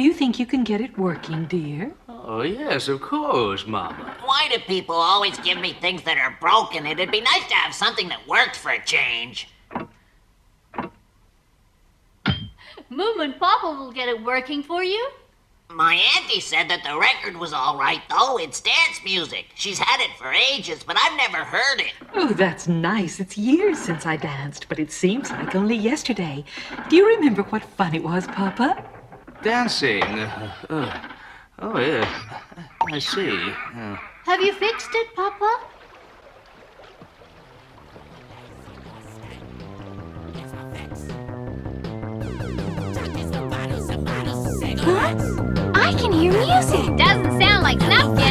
you think you can get it working, dear? Oh, yes, of course, Mama. Why do people always give me things that are broken? It'd be nice to have something that worked for a change. Moom and Papa will get it working for you. My auntie said that the record was all right, though. It's dance music. She's had it for ages, but I've never heard it. Oh, that's nice. It's years since I danced, but it seems like only yesterday. Do you remember what fun it was, Papa? Dancing. Oh, yeah. I see. Have you fixed it, Papa? Huh? I can hear music. Doesn't sound like Snufkin.